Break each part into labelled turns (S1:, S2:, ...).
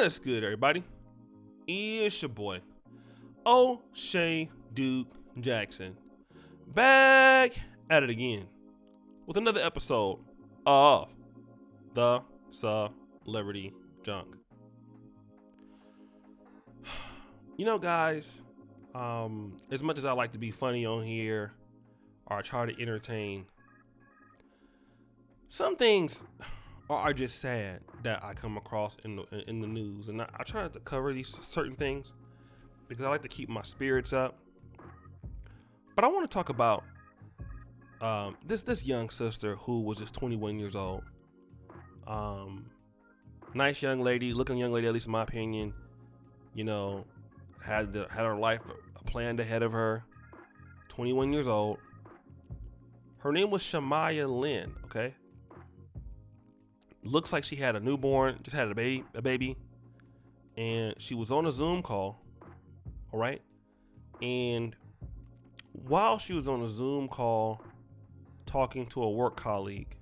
S1: What's good, everybody? It's your boy, O'Shea Duke Jackson, back at it again with another episode of the Celebrity Junk. You know, guys, as much as I like to be funny on here or try to entertain, some things are just sad that I come across in the news, and I try not to cover these certain things because I like to keep my spirits up. But I want to talk about this young sister who was just 21 years old. Nice young lady, looking young lady, at least in my opinion. You know, had her life planned ahead of her. 21 years old. Her name was Shamaya Lynn. Okay. Looks like she had a newborn, just had a baby, and she was on a Zoom call, all right? And while she was on a Zoom call talking to a work colleague,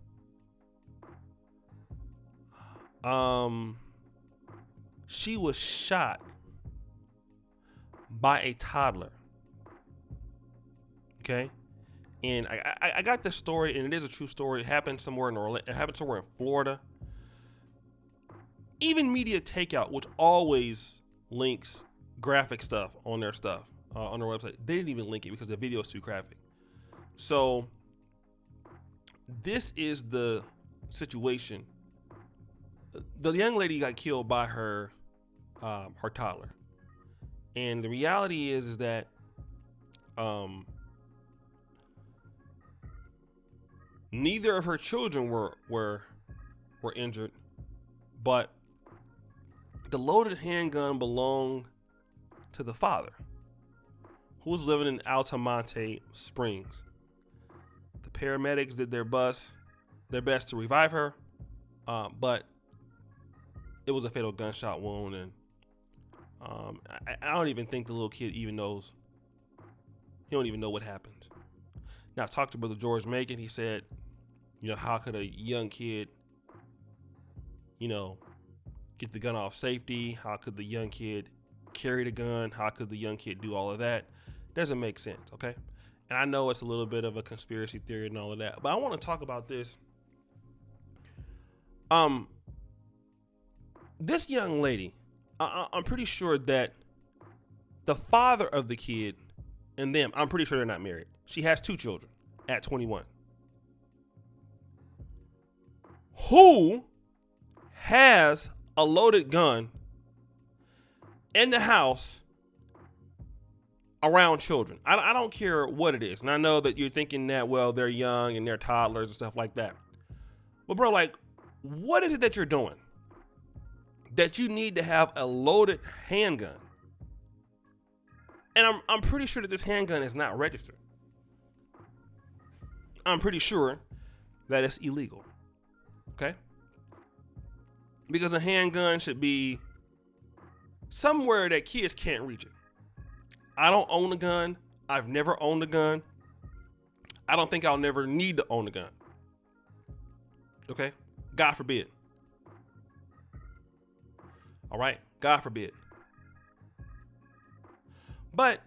S1: she was shot by a toddler, okay? And I got this story, and it is a true story. It happened somewhere in Florida. Even Media Takeout, which always links graphic stuff on their on their website, they didn't even link it because the video is too graphic. So this is the situation. The young lady got killed by her toddler, and the reality is that neither of her children were injured, but the loaded handgun belonged to the father, who was living in Altamonte Springs. The paramedics did their best to revive her, but it was a fatal gunshot wound, and I don't even think the little kid even knows. He don't even know what happened. Now, I talked to Brother George Macon. He said, you know, how could a young kid, you know, get the gun off safety? How could the young kid carry the gun? How could the young kid do all of that? Doesn't make sense, okay? And I know it's a little bit of a conspiracy theory and all of that, but I want to talk about this. This young lady, I'm pretty sure that the father of the kid and them, I'm pretty sure they're not married. She has 2 children at 21. Who has a loaded gun in the house around children? I don't care what it is. And I know that you're thinking that, well, they're young and they're toddlers and stuff like that. But bro, like, what is it that you're doing that you need to have a loaded handgun? And I'm pretty sure that this handgun is not registered. I'm pretty sure that it's illegal. Okay? Because a handgun should be somewhere that kids can't reach it. I don't own a gun. I've never owned a gun. I don't think I'll never need to own a gun. Okay? God forbid. All right? God forbid. But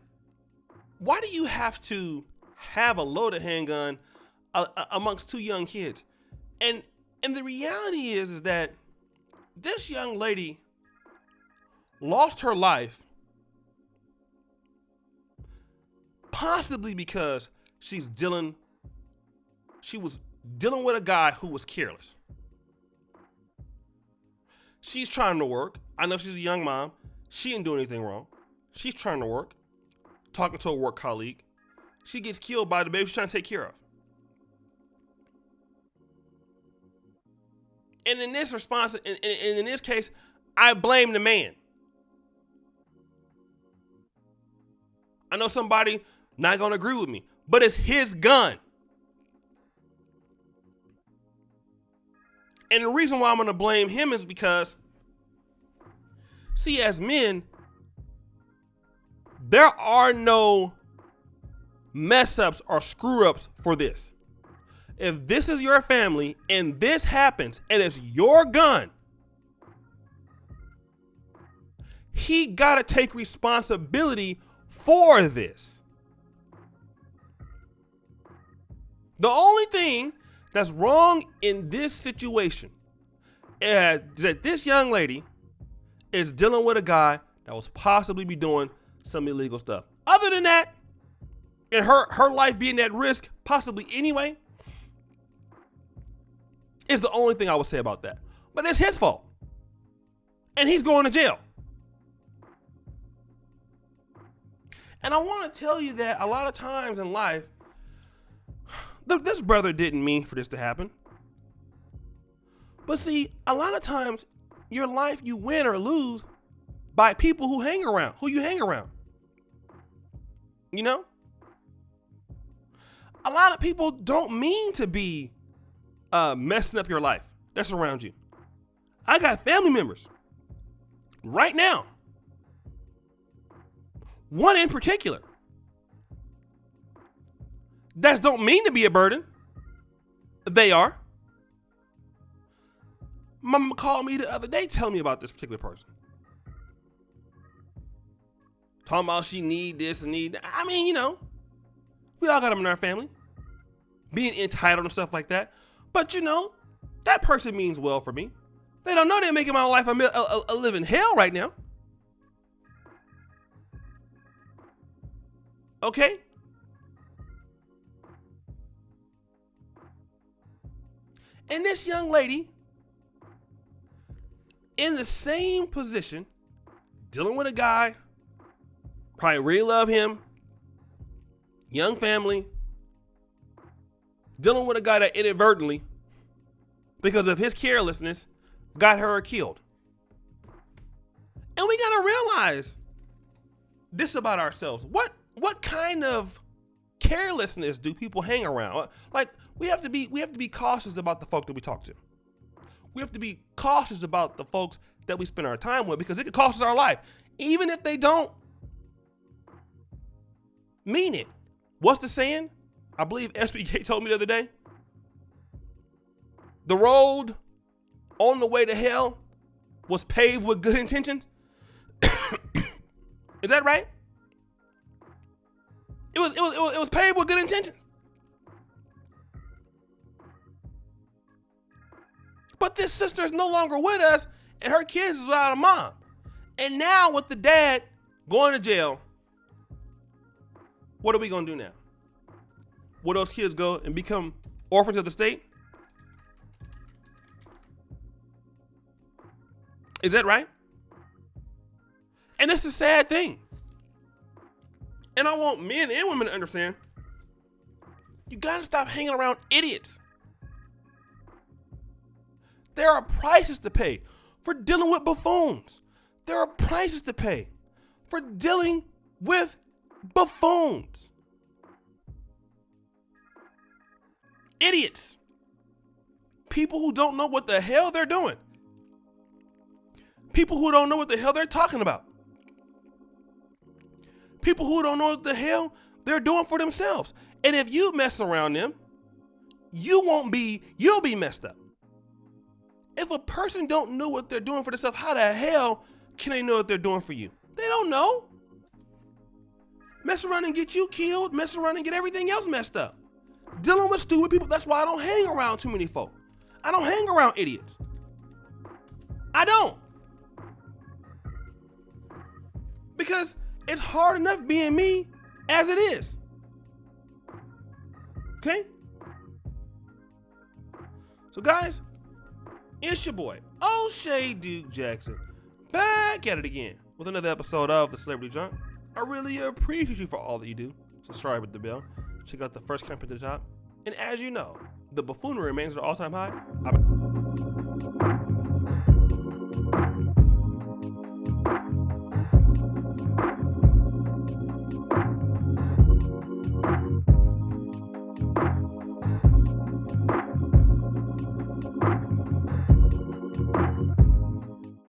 S1: why do you have to have a loaded handgun amongst 2 young kids? And the reality is that this young lady lost her life possibly because she was dealing with a guy who was careless. She's trying to work. I know she's a young mom. She didn't do anything wrong. She's trying to work, talking to a work colleague. She gets killed by the baby she's trying to take care of. And in this response, in this case, I blame the man. I know somebody not going to agree with me, but it's his gun. And the reason why I'm going to blame him is because, see, as men, there are no mess ups or screw ups for this. If this is your family and this happens and it's your gun, he gotta take responsibility for this. The only thing that's wrong in this situation is that this young lady is dealing with a guy that was possibly be doing some illegal stuff. Other than that, and her life being at risk, possibly anyway, is the only thing I would say about that. But it's his fault. And he's going to jail. And I want to tell you that a lot of times in life, this brother didn't mean for this to happen. But see, a lot of times, your life you win or lose by people who you hang around. You know? A lot of people don't mean to be messing up your life that's around you. I got family members right now. One in particular that don't mean to be a burden. They are. Mama called me the other day telling me about this particular person. Talking about she need this and need that. I mean, you know, we all got them in our family. Being entitled and stuff like that. But you know, that person means well for me. They don't know they're making my life a living hell right now. Okay? And this young lady, in the same position, dealing with a guy, probably really love him, young family, dealing with a guy that inadvertently, because of his carelessness, got her killed. And we gotta realize this about ourselves. What kind of carelessness do people hang around? Like, we have to be cautious about the folk that we talk to. We have to be cautious about the folks that we spend our time with, because it could cost us our life, even if they don't mean it. What's the saying? I believe SBK told me the other day. The road on the way to hell was paved with good intentions. Is that right? It was paved with good intentions. But this sister is no longer with us, and her kids is without a mom. And now with the dad going to jail, what are we gonna do now? Will those kids go and become orphans of the state? Is that right? And it's a sad thing. And I want men and women to understand, you gotta stop hanging around idiots. There are prices to pay for dealing with buffoons. There are prices to pay for dealing with buffoons. Idiots. People who don't know what the hell they're doing. People who don't know what the hell they're talking about. People who don't know what the hell they're doing for themselves. And if you mess around them, you'll be messed up. If a person don't know what they're doing for themselves, how the hell can they know what they're doing for you? They don't know. Mess around and get you killed. Mess around and get everything else messed up. Dealing with stupid people. That's why I don't hang around too many folk. I don't hang around idiots. I don't. Because it's hard enough being me as it is. Okay? So guys, it's your boy, Sh0t Jackson, back at it again with another episode of The Celebrity Junk. I really appreciate you for all that you do. Subscribe with the bell. Check out the first comment at the top. And as you know, the buffoonery remains at an all-time high.